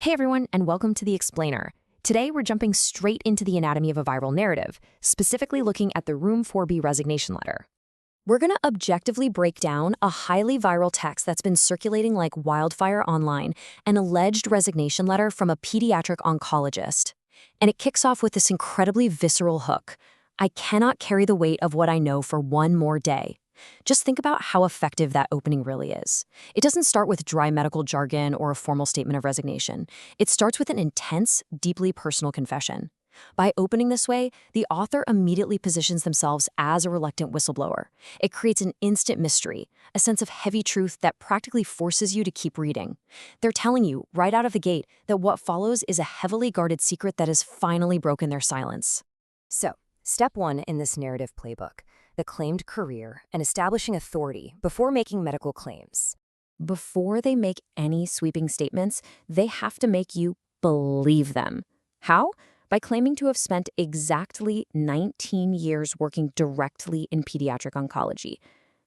Hey everyone, and welcome to The Explainer. Today we're jumping straight into the anatomy of a viral narrative, specifically looking at the Room 4B resignation letter. We're going to objectively break down a highly viral text that's been circulating like wildfire online, an alleged resignation letter from a pediatric oncologist. And it kicks off with this incredibly visceral hook. I cannot carry the weight of what I know for one more day. Just think about how effective that opening really is. It doesn't start with dry medical jargon or a formal statement of resignation. It starts with an intense, deeply personal confession. By opening this way, the author immediately positions themselves as a reluctant whistleblower. It creates an instant mystery, a sense of heavy truth that practically forces you to keep reading. They're telling you, right out of the gate, that what follows is a heavily guarded secret that has finally broken their silence. So, step one in this narrative playbook: the claimed career and establishing authority before making medical claims. Before they make any sweeping statements, they have to make you believe them. How? By claiming to have spent exactly 19 years working directly in pediatric oncology.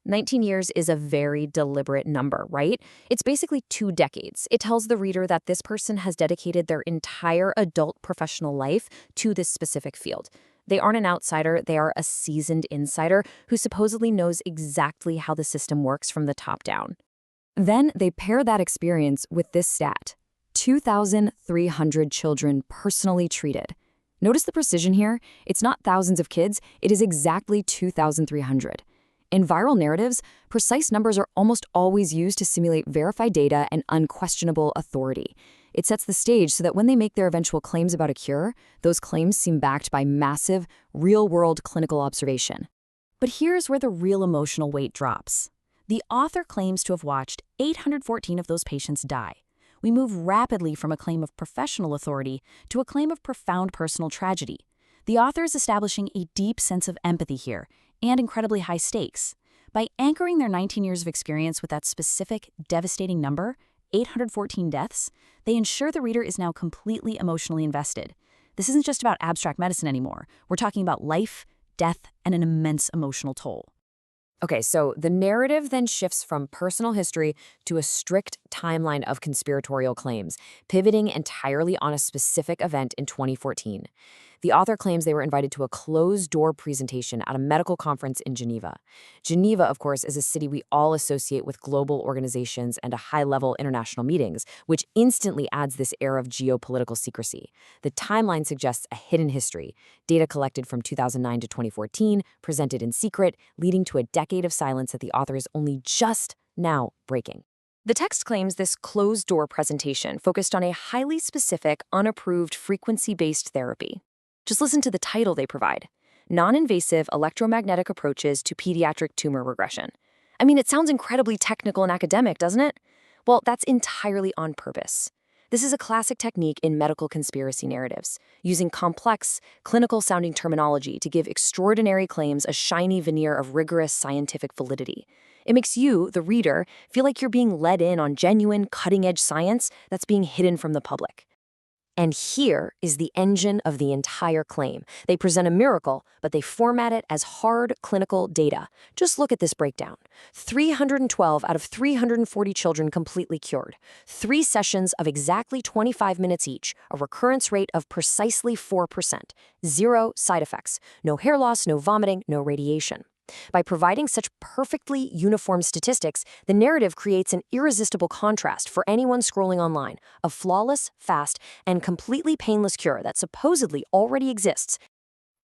19 years is a very deliberate number, right? It's basically 2 decades. It tells the reader that this person has dedicated their entire adult professional life to this specific field. They aren't an outsider, they are a seasoned insider who supposedly knows exactly how the system works from the top down. Then they pair that experience with this stat: 2,300 children personally treated. Notice the precision here. It's not thousands of kids, it is exactly 2,300. In viral narratives, precise numbers are almost always used to simulate verified data and unquestionable authority. It sets the stage so that when they make their eventual claims about a cure, those claims seem backed by massive, real-world clinical observation. But here's where the real emotional weight drops. The author claims to have watched 814 of those patients die. We move rapidly from a claim of professional authority to a claim of profound personal tragedy. The author is establishing a deep sense of empathy here, and incredibly high stakes. By anchoring their 19 years of experience with that specific, devastating number, 814 deaths, they ensure the reader is now completely emotionally invested. This isn't just about abstract medicine anymore. We're talking about life, death, and an immense emotional toll. Okay, so the narrative then shifts from personal history to a strict timeline of conspiratorial claims, pivoting entirely on a specific event in 2014. The author claims they were invited to a closed-door presentation at a medical conference in Geneva. Geneva, of course, is a city we all associate with global organizations and high-level international meetings, which instantly adds this air of geopolitical secrecy. The timeline suggests a hidden history, data collected from 2009 to 2014, presented in secret, leading to a decade of silence that the author is only just now breaking. The text claims this closed-door presentation focused on a highly specific, unapproved, frequency-based therapy. Just listen to the title they provide: Non-Invasive Electromagnetic Approaches to Pediatric Tumor Regression. I mean, it sounds incredibly technical and academic, doesn't it? Well, that's entirely on purpose. This is a classic technique in medical conspiracy narratives, using complex, clinical-sounding terminology to give extraordinary claims a shiny veneer of rigorous scientific validity. It makes you, the reader, feel like you're being led in on genuine, cutting-edge science that's being hidden from the public. And here is the engine of the entire claim. They present a miracle, but they format it as hard clinical data. Just look at this breakdown. 312 out of 340 children completely cured. 3 sessions of exactly 25 minutes each, a recurrence rate of precisely 4%. 0 side effects. No hair loss, no vomiting, no radiation. By providing such perfectly uniform statistics, the narrative creates an irresistible contrast for anyone scrolling online: a flawless, fast, and completely painless cure that supposedly already exists.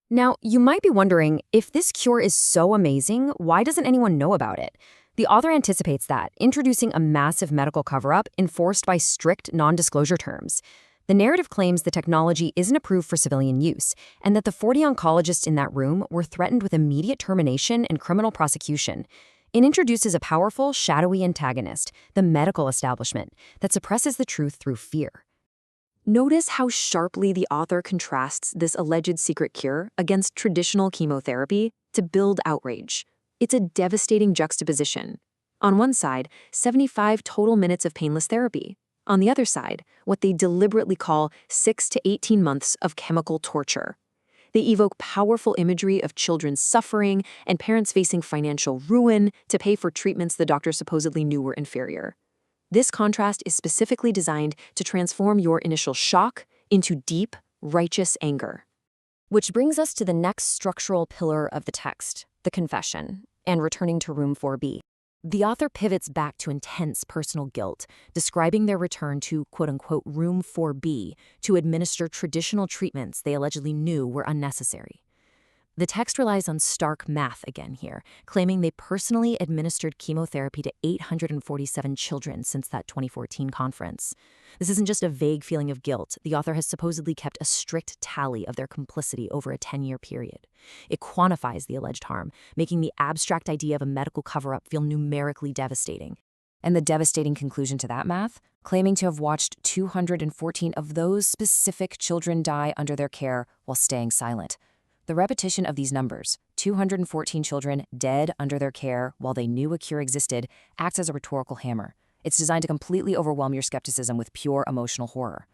Now, you might be wondering, if this cure is so amazing, why doesn't anyone know about it? The author anticipates that, introducing a massive medical cover-up enforced by strict non-disclosure terms. The narrative claims the technology isn't approved for civilian use, and that the 40 oncologists in that room were threatened with immediate termination and criminal prosecution. It introduces a powerful, shadowy antagonist, the medical establishment, that suppresses the truth through fear. Notice how sharply the author contrasts this alleged secret cure against traditional chemotherapy to build outrage. It's a devastating juxtaposition. On one side, 75 total minutes of painless therapy. On the other side, what they deliberately call 6 to 18 months of chemical torture. They evoke powerful imagery of children suffering and parents facing financial ruin to pay for treatments the doctor supposedly knew were inferior. This contrast is specifically designed to transform your initial shock into deep, righteous anger. Which brings us to the next structural pillar of the text, the confession, and returning to room 4B. The author pivots back to intense personal guilt, describing their return to quote-unquote room 4B to administer traditional treatments they allegedly knew were unnecessary. The text relies on stark math again here, claiming they personally administered chemotherapy to 847 children since that 2014 conference. This isn't just a vague feeling of guilt. The author has supposedly kept a strict tally of their complicity over a 10-year period. It quantifies the alleged harm, making the abstract idea of a medical cover-up feel numerically devastating. And the devastating conclusion to that math? Claiming to have watched 214 of those specific children die under their care while staying silent. The repetition of these numbers, 214 children dead under their care while they knew a cure existed, acts as a rhetorical hammer. It's designed to completely overwhelm your skepticism with pure emotional horror.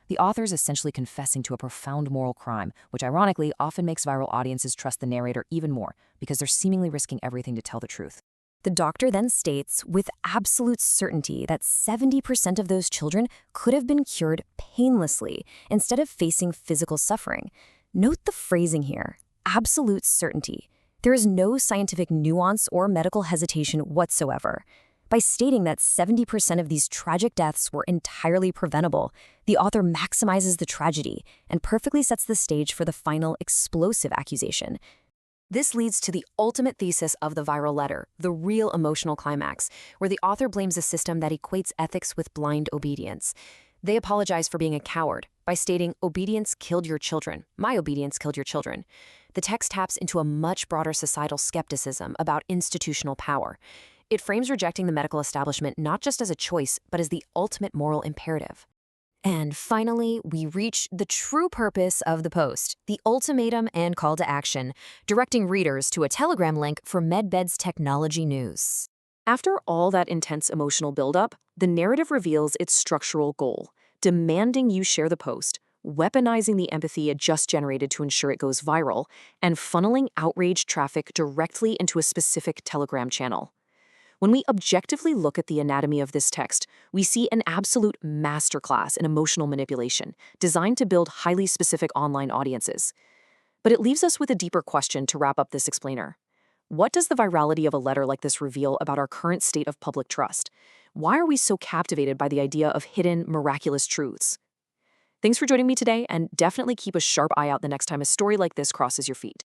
The author is essentially confessing to a profound moral crime, which ironically often makes viral audiences trust the narrator even more because they're seemingly risking everything to tell the truth. The doctor then states with absolute certainty that 70% of those children could have been cured painlessly instead of facing physical suffering. Note the phrasing here, absolute certainty. There is no scientific nuance or medical hesitation whatsoever. By stating that 70% of these tragic deaths were entirely preventable, the author maximizes the tragedy and perfectly sets the stage for the final explosive accusation. This leads to the ultimate thesis of the viral letter, the real emotional climax, where the author blames a system that equates ethics with blind obedience. They apologize for being a coward by stating, obedience killed your children. My obedience killed your children. The text taps into a much broader societal skepticism about institutional power. It frames rejecting the medical establishment not just as a choice, but as the ultimate moral imperative. And finally, we reach the true purpose of the post, the ultimatum and call to action, directing readers to a Telegram link for MedBed's technology news. After all that intense emotional buildup, the narrative reveals its structural goal, demanding you share the post, weaponizing the empathy it just generated to ensure it goes viral, and funneling outraged traffic directly into a specific Telegram channel. When we objectively look at the anatomy of this text, we see an absolute masterclass in emotional manipulation, designed to build highly specific online audiences. But it leaves us with a deeper question to wrap up this explainer. What does the virality of a letter like this reveal about our current state of public trust? Why are we so captivated by the idea of hidden, miraculous truths? Thanks for joining me today, and definitely keep a sharp eye out the next time a story like this crosses your feed.